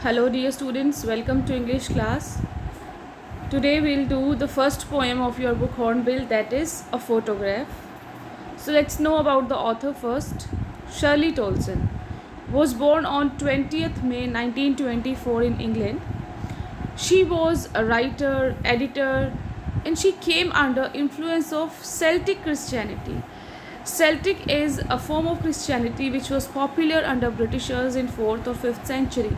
Hello dear students, welcome to English class. Today we'll do the first poem of your book Hornbill, that is a photograph. So let's know about the author first. Shirley Tolson was born on 20th May 1924 in England. She was a writer, editor, and she came under influence of Celtic Christianity. Celtic is a form of Christianity which was popular under Britishers in 4th or 5th century.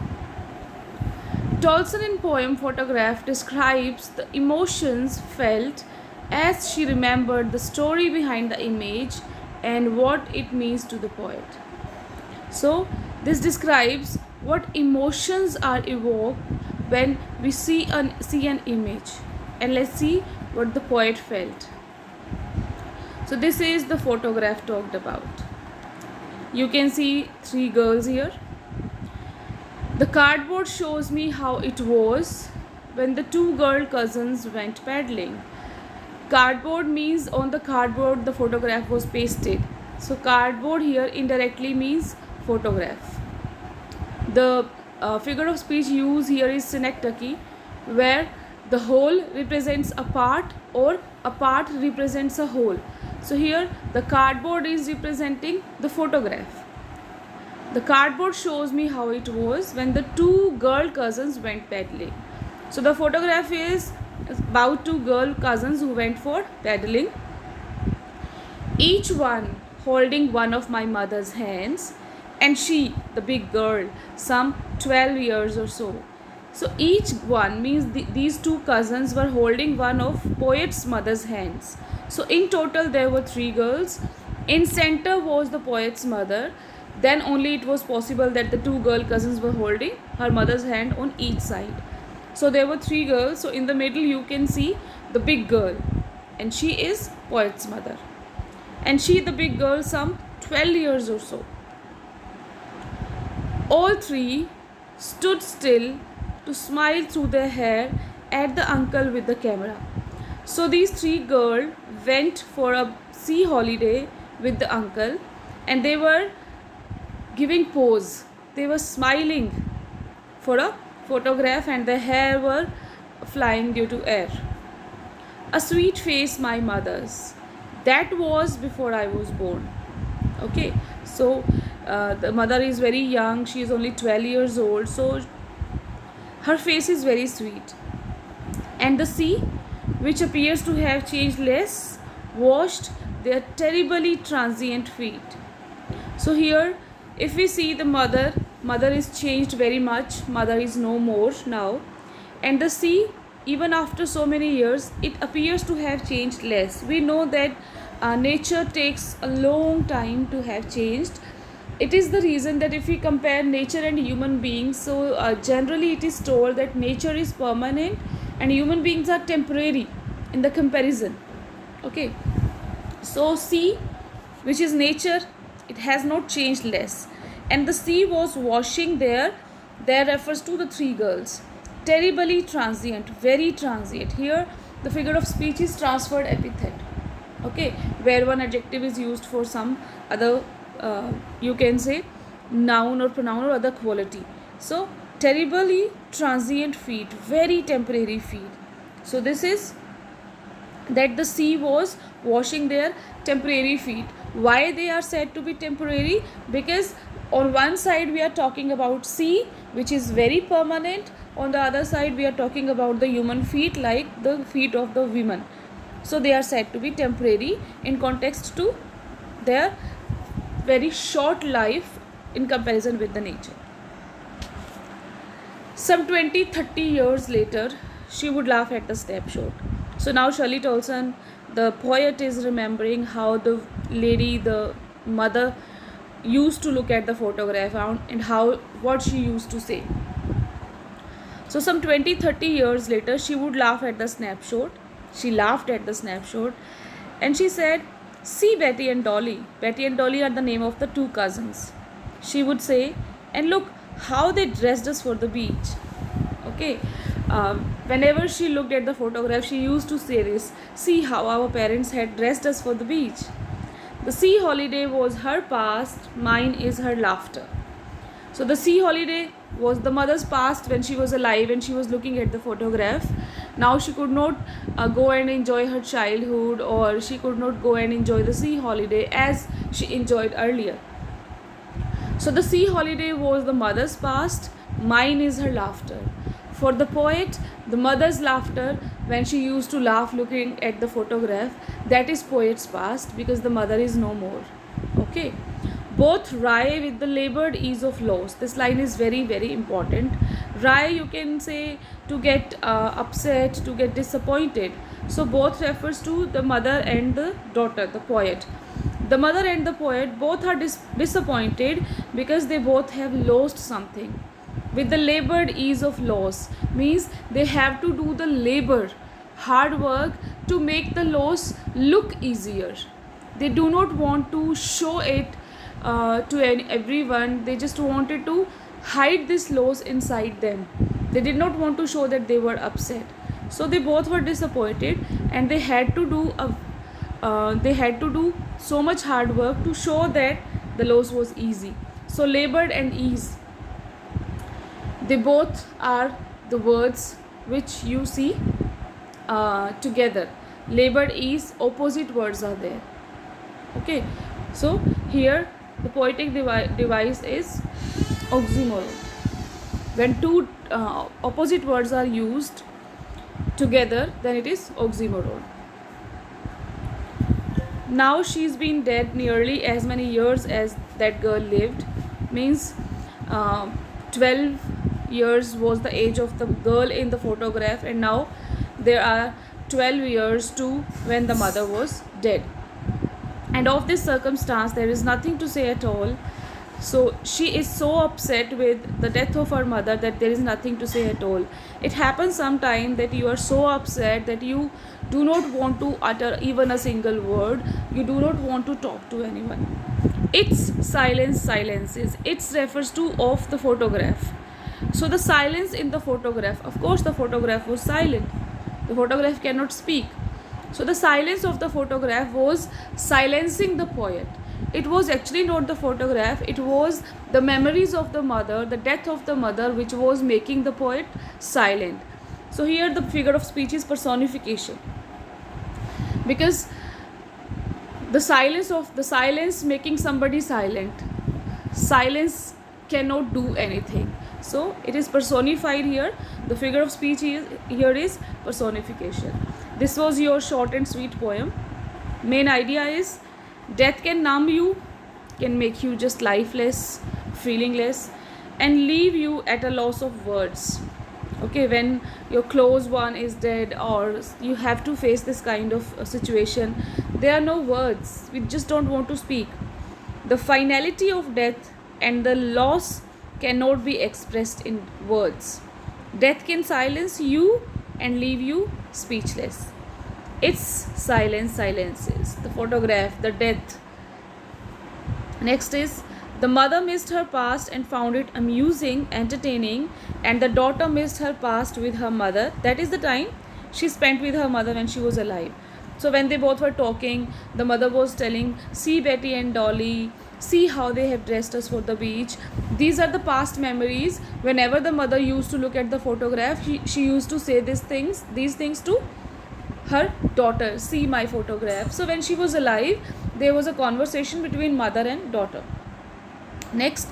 Tolson in poem Photograph describes the emotions felt as she remembered the story behind the image and what it means to the poet. So, this describes what emotions are evoked when we see an image. And let's see what the poet felt. So, this is the photograph talked about. You can see three girls here. The cardboard shows me how it was when the two girl cousins went paddling. Cardboard means on the cardboard the photograph was pasted. So cardboard here indirectly means photograph. The figure of speech used here is synecdoche, where the whole represents a part or a part represents a whole. So here the cardboard is representing the photograph. The cardboard shows me how it was when the two girl cousins went paddling. So the photograph is about two girl cousins who went for paddling. Each one holding one of my mother's hands, and she, the big girl, some 12 years or so. So each one means these two cousins were holding one of poet's mother's hands. So in total there were three girls. In center was the poet's mother. Then only it was possible that the two girl cousins were holding her mother's hand on each side. So there were three girls. So in the middle you can see the big girl, and she is poet's mother, and she, the big girl, some 12 years or so. All three stood still to smile through their hair at the uncle with the camera. So these three girls went for a sea holiday with the uncle, and they were giving pose. They were smiling for a photograph, and their hair were flying due to air. A sweet face, my mother's. That was before I was born. Okay, so the mother is very young. She is only 12 years old. So her face is very sweet. And the sea, which appears to have changed less, washed their terribly transient feet. So here, if we see the mother is changed very much. Mother is no more now. And the sea, even after so many years, it appears to have changed less. We know that nature takes a long time to have changed. It is the reason that if we compare nature and human beings, so generally it is told that nature is permanent and human beings are temporary in the comparison. Okay, so sea, which is nature, it has not changed less. And the sea was washing there refers to the three girls. Terribly transient, very transient. Here the figure of speech is transferred epithet. Okay, where one adjective is used for some other you can say noun or pronoun or other quality. So terribly transient feet, very temporary feet. So this is that the sea was washing their temporary feet. Why they are said to be temporary? Because on one side we are talking about sea, which is very permanent. On the other side we are talking about the human feet, like the feet of the women. So they are said to be temporary in context to their very short life in comparison with the nature. Some 20-30 years later, she would laugh at the snapshot. So now Shirley Tolson, the poet, is remembering how the lady, the mother, used to look at the photograph and what she used to say. So some 20-30 years later, she would laugh at the snapshot. She laughed at the snapshot, and she said, "See Betty and Dolly." Betty and Dolly are the name of the two cousins. She would say, "And look how they dressed us for the beach." Okay, whenever she looked at the photograph, she used to say this: "See how our parents had dressed us for the beach." The sea holiday was her past, mine is her laughter. So the sea holiday was the mother's past when she was alive and she was looking at the photograph. Now she could not go and enjoy her childhood, or she could not go and enjoy the sea holiday as she enjoyed earlier. So the sea holiday was the mother's past, mine is her laughter. For the poet, the mother's laughter when she used to laugh looking at the photograph, that is poet's past because the mother is no more. Okay. Both rye with the labored ease of loss. This line is very, very important. Rye, you can say to get upset, to get disappointed. So both refers to the mother and the daughter, the poet. The mother and the poet both are disappointed because they both have lost something. With the labored ease of loss means they have to do the labor, hard work to make the loss look easier. They do not want to show it to everyone. They just wanted to hide this loss inside them. They did not want to show that they were upset. So they both were disappointed, and they had to do so much hard work to show that the loss was easy. So labored and ease, they both are the words which you see together. Labored ease, opposite words are there. Okay, so here the poetic device is oxymoron. When two opposite words are used together, then it is oxymoron. Now she's been dead nearly as many years as that girl lived. Means 12 years was the age of the girl in the photograph, and now there are 12 years to when the mother was dead. And of this circumstance there is nothing to say at all. So she is so upset with the death of her mother that there is nothing to say at all. It happens sometime that you are so upset that you do not want to utter even a single word. You do not want to talk to anyone. Its silence silences. Its refers to of the photograph. So the silence in the photograph, of course the photograph was silent. The photograph cannot speak. So the silence of the photograph was silencing the poet. It was actually not the photograph, it was the memories of the mother, the death of the mother, which was making the poet silent. So here the figure of speech is personification, because the silence making somebody silent. Silence cannot do anything. So it is personified here. The figure of speech here is personification. This was your short and sweet poem. Main idea is death can numb you, can make you just lifeless, feelingless, and leave you at a loss of words. Okay, when your close one is dead or you have to face this kind of situation, there are no words. We just don't want to speak. The finality of death and the loss cannot be expressed in words. Death can silence you and leave you speechless. Its silence silences. The photograph, the death. Next is the mother missed her past and found it amusing, entertaining, and the daughter missed her past with her mother. That is the time she spent with her mother when she was alive. So when they both were talking, the mother was telling, see Betty and Dolly, see how they have dressed us for the beach. These are the past memories. Whenever the mother used to look at the photograph, she used to say these things to her daughter, see my photograph. So when she was alive, there was a conversation between mother and daughter. Next,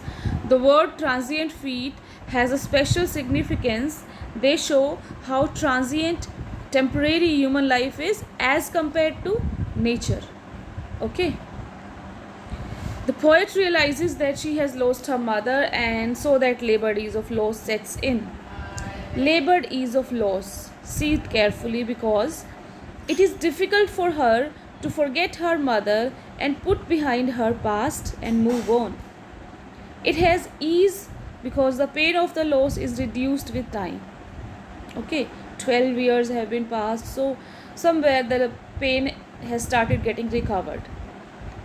the word transient feat has a special significance. They show how transient, temporary human life is as compared to nature. Okay. The poet realizes that she has lost her mother, and so that labored ease of loss sets in. Labored ease of loss. See it carefully, because it is difficult for her to forget her mother and put behind her past and move on. It has ease because the pain of the loss is reduced with time. Okay, 12 years have been passed, so somewhere the pain has started getting recovered.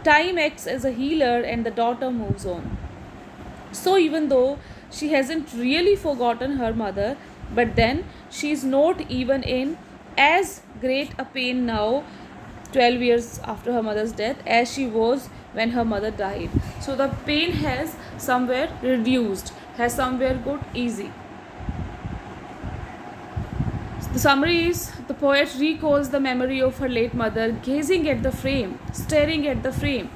Time acts as a healer and the daughter moves on. So even though she hasn't really forgotten her mother, but then she is not even in as great a pain now, 12 years after her mother's death, as she was when her mother died. So the pain has somewhere reduced, has somewhere got easy. The summary is, the poet recalls the memory of her late mother, gazing at the frame, staring at the frame,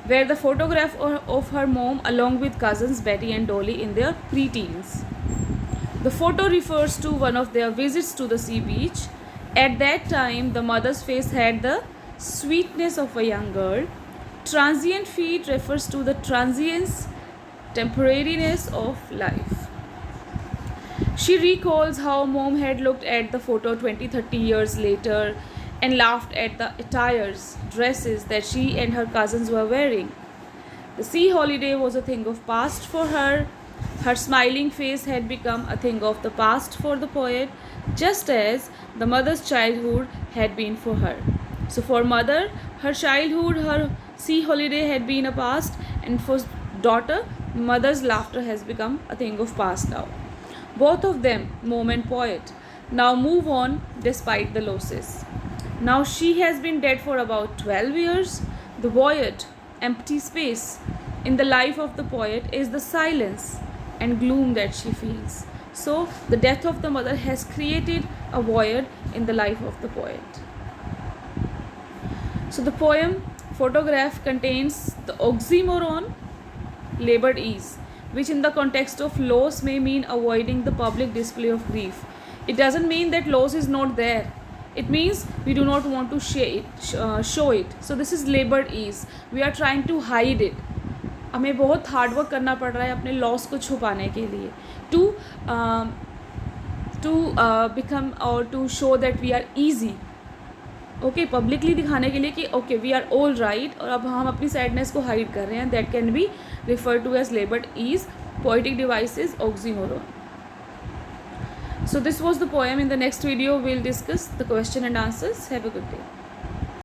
where the photograph of her mom along with cousins Betty and Dolly in their preteens. The photo refers to one of their visits to the sea beach. At that time, the mother's face had the sweetness of a young girl. Transient feet refers to the transience, temporariness of life. She recalls how mom had looked at the photo 20-30 years later and laughed at the attires, dresses that she and her cousins were wearing. The sea holiday was a thing of past for her. Her smiling face had become a thing of the past for the poet, just as the mother's childhood had been for her. So for mother, her childhood, her sea holiday had been a past, and for daughter, mother's laughter has become a thing of past now. Both of them, mom and poet, now move on despite the losses. Now she has been dead for about 12 years. The void, empty space in the life of the poet is the silence and gloom that she feels. So the death of the mother has created a void in the life of the poet. So the poem Photograph contains the oxymoron labored ease, which in the context of loss may mean avoiding the public display of grief. It doesn't mean that loss is not there. It means we do not want to show it. So this is labored ease. We are trying to hide it. हमें बहुत hard work करना पड़ रहा है अपने loss को छुपाने के लिए, टू बिकम और to show that we are easy, okay, publicly दिखाने के लिए कि okay we are all right, और अब हम अपनी सैडनेस को हाइड कर रहे हैं. That can be refer to as labored ease. Poetic device is oxymoron. So this was the poem. In the next video we'll discuss the question and answers. Have a good day.